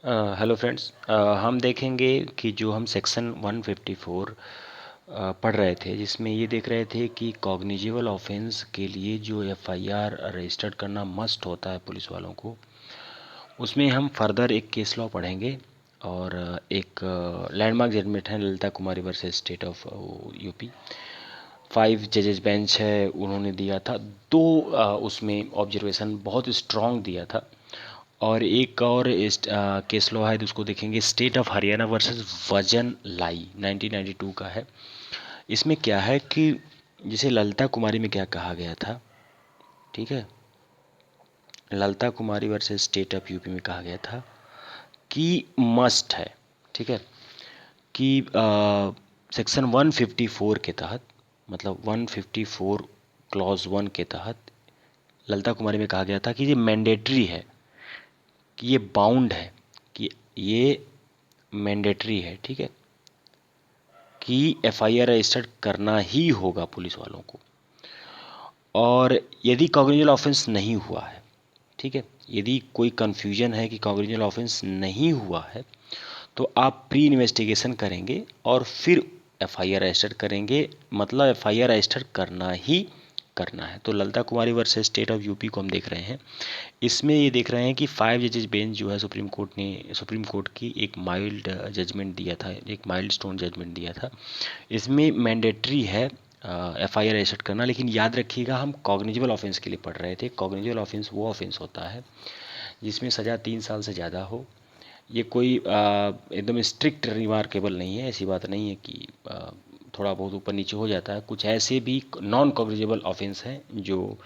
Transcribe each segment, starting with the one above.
Hello friends, हम देखेंगे कि जो हम सेक्शन 154 पढ़ रहे थे, जिसमें ये देख रहे थे कि कॉग्निजेबल ऑफेंस के लिए जो एफआईआर रजिस्टर्ड करना मस्ट होता है पुलिस वालों को, उसमें हम फर्दर एक केस लॉ पढ़ेंगे। और एक लैंडमार्क जजमेंट है ललिता कुमारी वर्सेस स्टेट ऑफ यूपी। 5 जजेस बेंच है, उन्होंने दिया था दो उसमें ऑब्जर्वेशन बहुत स्ट्रॉन्ग दिया था। और एक और केस लॉ है, तो उसको देखेंगे स्टेट ऑफ हरियाणा वर्सेस वजन लाई, 1992 का है। इसमें क्या है कि जिसे ललिता कुमारी में क्या कहा गया था, ठीक है, ललिता कुमारी वर्सेस स्टेट ऑफ यूपी में कहा गया था कि मस्ट है, ठीक है, कि सेक्शन 154 के तहत, मतलब 154 क्लॉज 1 के तहत ललिता कुमारी में कहा गया था कि ये मैंडेटरी है, कि ये बाउंड है, कि ये मैंडेटरी है, ठीक है, कि एफआईआर रजिस्टर्ड करना ही होगा पुलिस वालों को। और यदि कॉग्निजेबल ऑफेंस नहीं हुआ है, ठीक है, यदि कोई कंफ्यूजन है कि कॉग्निजेबल ऑफेंस नहीं हुआ है, तो आप प्री इन्वेस्टिगेशन करेंगे और फिर एफआईआर रजिस्टर करेंगे, मतलब एफआईआर रजिस्टर करना ही करना है। तो ललिता कुमारी वर्सेस स्टेट ऑफ यूपी को हम देख रहे हैं। इसमें ये देख रहे हैं कि 5 जजेस बेंच जो है सुप्रीम कोर्ट की एक माइल्ड जजमेंट दिया था, एक माइल्ड स्टोन जजमेंट दिया था। इसमें मैंडेटरी है एफआईआर रजिस्टर करना, लेकिन याद रखिएगा हम कॉग्निजेबल ऑफेंस के लिए पढ़ रहे थे। कॉग्निजेबल ऑफेंस वो ऑफेंस होता है जिसमें सज़ा 3 साल से ज़्यादा हो। ये कोई एकदम स्ट्रिक्ट रिमार्केबल नहीं है, ऐसी बात नहीं है कि थोड़ा बहुत ऊपर नीचे हो जाता है। कुछ ऐसे भी नॉन कॉग्निजेबल ऑफेंस हैं जो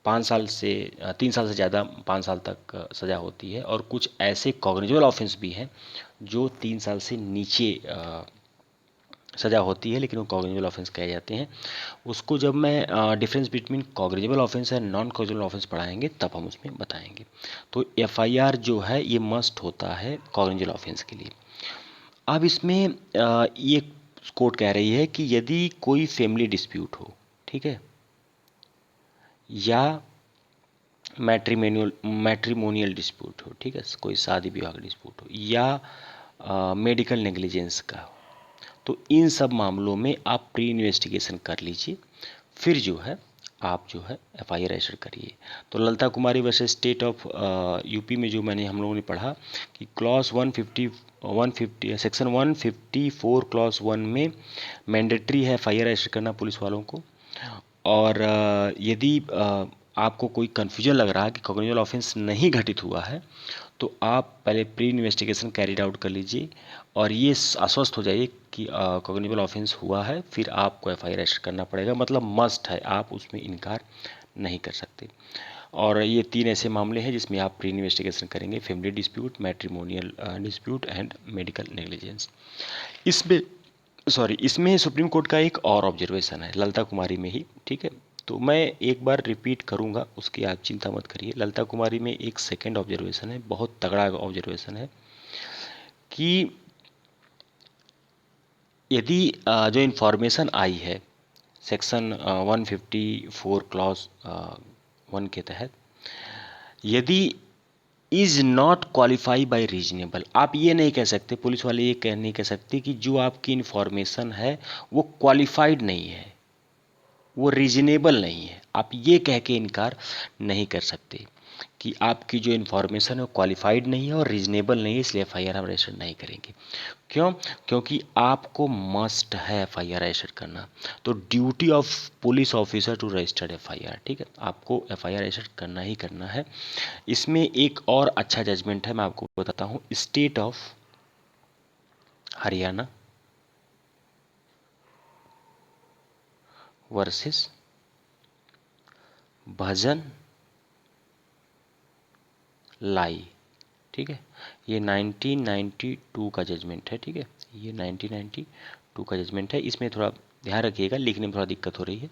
5 साल से 3 साल से ज़्यादा 5 साल तक सज़ा होती है, और कुछ ऐसे कॉग्निजेबल ऑफेंस भी हैं जो 3 साल से नीचे सज़ा होती है, लेकिन वो कॉग्निजेबल ऑफेंस कहे जाते हैं। उसको जब मैं difference between cognizable offence and non cognizable offence पढ़ाएंगे तब हम उसमें बताएंगे। तो एफआईआर जो है ये मस्ट होता है कॉग्निजेबल ऑफेंस के लिए। अब इसमें ये कोर्ट कह रही है कि यदि कोई फैमिली डिस्प्यूट हो, ठीक है, या मैट्रिमोनियल डिस्प्यूट हो, ठीक है, कोई शादी विवाह का डिस्प्यूट हो, या मेडिकल नेग्लिजेंस का हो, तो इन सब मामलों में आप प्री इन्वेस्टिगेशन कर लीजिए, फिर जो है आप जो है एफआईआर रजिस्टर करिए। तो ललिता कुमारी वर्सेस स्टेट ऑफ यूपी में जो हम लोगों ने पढ़ा कि क्लॉज 150 सेक्शन 154 क्लॉज 1 में मैंडेटरी है एफआईआर रजिस्टर करना पुलिस वालों को। और यदि आपको कोई कन्फ्यूजन लग रहा है कि कॉग्निजेबल ऑफेंस नहीं घटित हुआ है, तो आप पहले प्री इन्वेस्टिगेशन कैरिड आउट कर लीजिए और ये आश्वस्त हो जाइए कि कॉग्निजेबल ऑफेंस हुआ है, फिर आपको एफआईआर रजिस्टर करना पड़ेगा, मतलब मस्ट है, आप उसमें इनकार नहीं कर सकते। और ये 3 ऐसे मामले हैं जिसमें आप प्री इन्वेस्टिगेशन करेंगे: family dispute, matrimonial dispute and medical negligence. इसमें इसमें सुप्रीम कोर्ट का एक और ऑब्जर्वेशन है ललिता कुमारी में ही, ठीक है, तो मैं एक बार रिपीट करूंगा, उसकी आप चिंता मत करिए। ललिता कुमारी में एक सेकंड ऑब्जर्वेशन है, बहुत तगड़ा ऑब्जर्वेशन है, कि यदि जो इन्फॉर्मेशन आई है सेक्शन 154 क्लॉज 1 के तहत, यदि is not qualify by reasonable, आप ये नहीं कह सकते, पुलिस वाले ये कह नहीं कह सकते कि जो आपकी इन्फॉर्मेशन है वो क्वालिफाइड नहीं है, वो रीजनेबल नहीं है। आप ये कह के इनकार नहीं कर सकते कि आपकी जो इन्फॉर्मेशन है वो क्वालिफाइड नहीं है और रीजनेबल नहीं है, इसलिए एफआईआर हम रजिस्टर नहीं करेंगे। क्यों? क्योंकि आपको मस्ट है एफआईआर रजिस्टर करना। तो duty of police officer to registered FIR, ठीक है, आपको एफआईआर रजिस्टर करना ही करना है। इसमें एक और अच्छा जजमेंट है, मैं आपको बताता हूँ, स्टेट ऑफ हरियाणा वर्सेस भजन लाई, ठीक है, ये 1992 का जजमेंट है, ठीक है, ये 1992 का जजमेंट है। इसमें थोड़ा ध्यान रखिएगा, लिखने में थोड़ा दिक्कत हो रही है।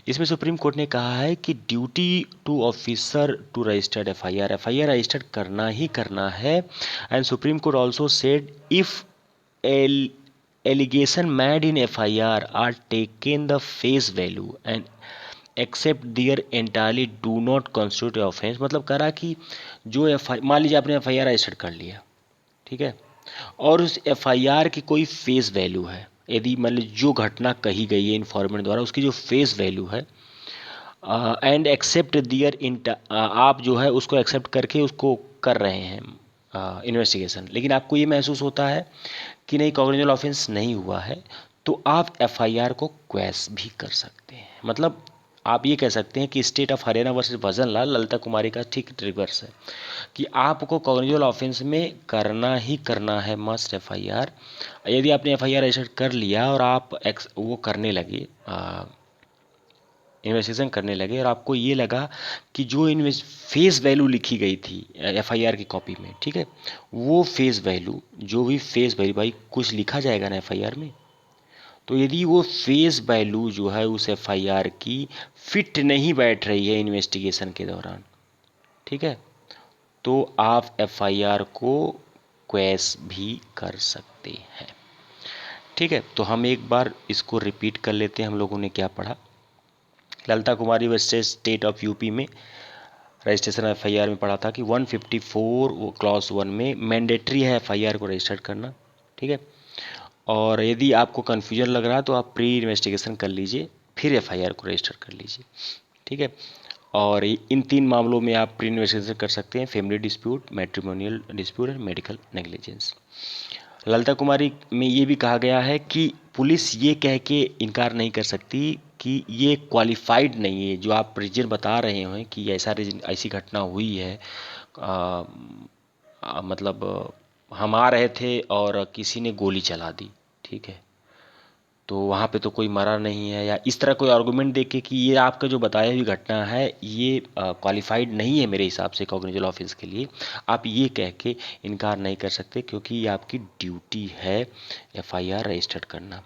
इसमें सुप्रीम कोर्ट ने कहा है कि duty to officer to registered FIR, FIR registered करना ही करना है। And Supreme Court also said if allegation made in FIR are taken the face value and accept their entirely do not constitute offence, मतलब करा कि जो मान लीजिए आपने एफआईआर रजिस्टर कर लिया, ठीक है, और उस एफआईआर की कोई फेस वैल्यू है, यदि मान लीजिए जो घटना कही गई है इन्फॉर्मेंट द्वारा उसकी जो फेस वैल्यू है, एंड एक्सेप्ट दियर आप जो है उसको एक्सेप्ट करके उसको कर रहे हैं इन्वेस्टिगेशन, लेकिन आपको ये महसूस होता है कि नहीं कॉग्निजेबल ऑफेंस नहीं हुआ है, तो आप एफआईआर को क्वेश भी कर सकते हैं। मतलब आप ये कह सकते हैं कि स्टेट ऑफ हरियाणा वर्सेस भजन लाल ललिता कुमारी का ठीक रिवर्स है, कि आपको कॉग्निजेबल ऑफेंस में करना ही करना है मस्ट एफआईआर। यदि आपने एफआईआर रजिस्टर कर लिया और आप वो करने लगे, इन्वेस्टिगेशन करने लगे, और आपको ये लगा कि जो फेस वैल्यू लिखी गई थी एफआईआर की कॉपी में, ठीक है, वो फेस वैल्यू, जो भी फेस वैल्यू, भाई कुछ लिखा जाएगा ना एफआईआर में, तो यदि वो फेस वैल्यू जो है उस एफआईआर की फिट नहीं बैठ रही है इन्वेस्टिगेशन के दौरान, ठीक है, तो आप एफआईआर को क्वेश भी कर सकते हैं। ठीक है, तो हम एक बार इसको रिपीट कर लेते हैं, हम लोगों ने क्या पढ़ा। ललिता कुमारी वर्सेस स्टेट ऑफ यूपी में रजिस्ट्रेशन एफआईआर में पढ़ा था कि 154 वो क्लॉज 1 में मैंडेटरी है एफआईआर को रजिस्टर करना, ठीक है, और यदि आपको कन्फ्यूजन लग रहा है तो आप प्री इन्वेस्टिगेशन कर लीजिए, फिर एफआईआर को रजिस्टर कर लीजिए, ठीक है। और इन 3 मामलों में आप प्री इन्वेस्टिगेशन कर सकते हैं, फैमिली डिस्प्यूट, मैट्रिमोनियल डिस्प्यूट और मेडिकल नेग्लिजेंस। ललिता कुमारी में ये भी कहा गया है कि पुलिस ये कह के इनकार नहीं कर सकती कि ये क्वालिफाइड नहीं है, जो आप रीजन बता रहे हैं कि ऐसी घटना हुई है, मतलब हम आ रहे थे और किसी ने गोली चला दी, ठीक है, तो वहाँ पे तो कोई मरा नहीं है, या इस तरह कोई आर्गूमेंट देके कि ये आपका जो बताया हुई घटना है ये क्वालिफाइड नहीं है मेरे हिसाब से कॉग्निजेबल ऑफेंस के लिए, आप ये कह के इनकार नहीं कर सकते, क्योंकि ये आपकी ड्यूटी है एफआईआर रजिस्टर्ड करना।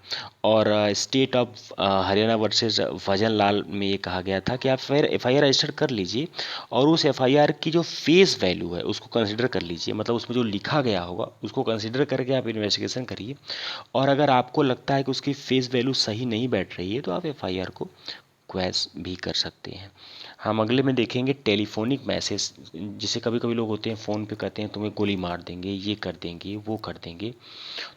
और स्टेट ऑफ हरियाणा वर्सेस भजन लाल में ये कहा गया था कि आप फिर एफआईआर रजिस्टर्ड कर लीजिए और उस एफआईआर की जो फेस वैल्यू है उसको कंसिडर कर लीजिए, मतलब उसमें जो लिखा गया होगा उसको कंसिडर करके आप इन्वेस्टिगेशन करिए, और अगर आपको लगता है कि उसकी फेस वैल्यू सही नहीं बैठ रही है तो आप एफआईआर को क्वैश भी कर सकते हैं। हम अगले में देखेंगे टेलीफोनिक मैसेज, जिसे कभी कभी लोग होते हैं फ़ोन पे कहते हैं तुम्हें गोली मार देंगे, ये कर देंगे, वो कर देंगे,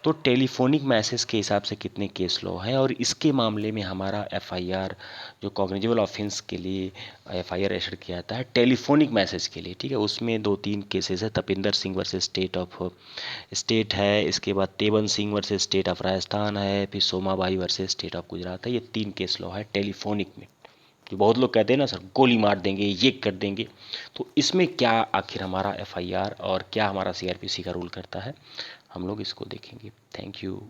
तो टेलीफोनिक मैसेज के हिसाब से कितने केस लॉ हैं, और इसके मामले में हमारा एफआईआर जो कॉग्निजेबल ऑफेंस के लिए एफआईआर रजिस्टर किया जाता है टेलीफोनिक मैसेज के लिए, ठीक है, उसमें 2-3 केसेस है, तपिंदर सिंह वर्सेस स्टेट है, इसके बाद Tevan Singh versus state of Rajasthan है, फिर Somabai versus state of Gujarat है। ये 3 केस लॉ है टेलीफोनिक में, कि बहुत लोग कहते हैं ना सर गोली मार देंगे, ये कर देंगे, तो इसमें क्या आखिर हमारा एफआईआर और क्या हमारा सीआरपीसी का रूल करता है, हम लोग इसको देखेंगे। Thank you.